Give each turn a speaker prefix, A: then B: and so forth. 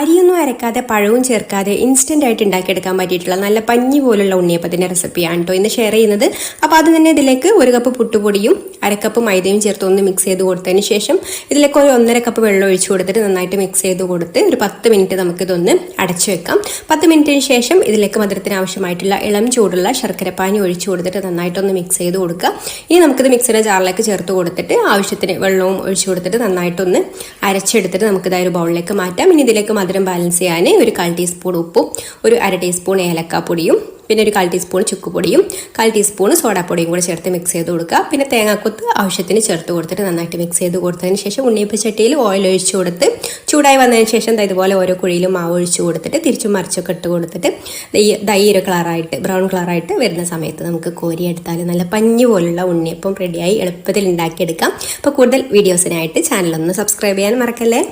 A: അരിയൊന്നും അരക്കാതെ പഴവും ചേർക്കാതെ ഇൻസ്റ്റൻ്റ് ആയിട്ട് ഉണ്ടാക്കിയെടുക്കാൻ പറ്റിയിട്ടുള്ള നല്ല പഞ്ഞി പോലുള്ള ഉണ്ണിയപ്പത്തിൻ്റെ റെസിപ്പിയാണ് കേട്ടോ ഇന്ന് ഷെയർ ചെയ്യുന്നത്. അപ്പോൾ അത് തന്നെ ഇതിലേക്ക് 1 കപ്പ് പുട്ടുപൊടിയും 1/2 കപ്പ് മൈദയും ചേർത്ത് ഒന്ന് മിക്സ് ചെയ്ത് കൊടുത്തതിന് ശേഷം ഇതിലേക്ക് ഒരു 1.5 കപ്പ് വെള്ളം ഒഴിച്ചു കൊടുത്തിട്ട് നന്നായിട്ട് മിക്സ് ചെയ്ത് കൊടുത്ത് ഒരു 10 മിനിറ്റ് നമുക്കിതൊന്ന് അടച്ചു വെക്കാം. 10 മിനിറ്റിന് ശേഷം ഇതിലേക്ക് മധുരത്തിന് ആവശ്യമായിട്ടുള്ള ഇളം ചൂടുള്ള ശർക്കരപ്പാനി ഒഴിച്ചു കൊടുത്തിട്ട് നന്നായിട്ടൊന്ന് മിക്സ് ചെയ്ത് കൊടുക്കുക. ഇനി നമുക്കിത് മിക്സിയുടെ ജാറിലേക്ക് ചേർത്ത് കൊടുത്തിട്ട് ആവശ്യത്തിന് വെള്ളവും ഒഴിച്ചു കൊടുത്തിട്ട് നന്നായിട്ടൊന്ന് അരച്ചെടുത്തിട്ട് നമുക്കിത് ഒരു ബൗളിലേക്ക് മാറ്റാം. ഇനി ഇതിലേക്ക് മധുരം ബാലൻസ് ചെയ്യാൻ ഒരു 1/4 ടീസ്പൂൺ ഉപ്പും ഒരു 1/2 ടീസ്പൂൺ ഏലക്കാപ്പൊടിയും പിന്നെ ഒരു 1/4 ടീസ്പൂൺ ചുക്കുപൊടിയും 1/4 ടീസ്പൂൺ സോഡാപ്പൊടിയും കൂടെ ചേർത്ത് മിക്സ് ചെയ്ത് കൊടുക്കുക. പിന്നെ തേങ്ങാക്കൊത്ത് ആവശ്യത്തിന് ചേർത്ത് കൊടുത്തിട്ട് നന്നായിട്ട് മിക്സ് ചെയ്ത് കൊടുത്തതിന് ശേഷം ഉണ്ണിയപ്പച്ചട്ടിയിൽ ഓയിൽ ഒഴിച്ചു കൊടുത്ത് ചൂടായി വന്നതിന് ശേഷം ഇതുപോലെ ഓരോ കുഴിയിലും മാവ് ഒഴിച്ചു കൊടുത്തിട്ട് തിരിച്ചും മറിച്ചൊക്കെ ഇട്ട് കൊടുത്തിട്ട് ഒരു കളറായിട്ട് ബ്രൗൺ കളറായിട്ട് വരുന്ന സമയത്ത് നമുക്ക് കോരിയെടുത്താൽ നല്ല പഞ്ഞി പോലുള്ള ഉണ്ണിയപ്പം റെഡിയായി എളുപ്പത്തിൽ ഉണ്ടാക്കിയെടുക്കാം. അപ്പോൾ കൂടുതൽ വീഡിയോസിനായിട്ട് ചാനലൊന്ന് സബ്സ്ക്രൈബ് ചെയ്യാൻ മറക്കല്ലേ.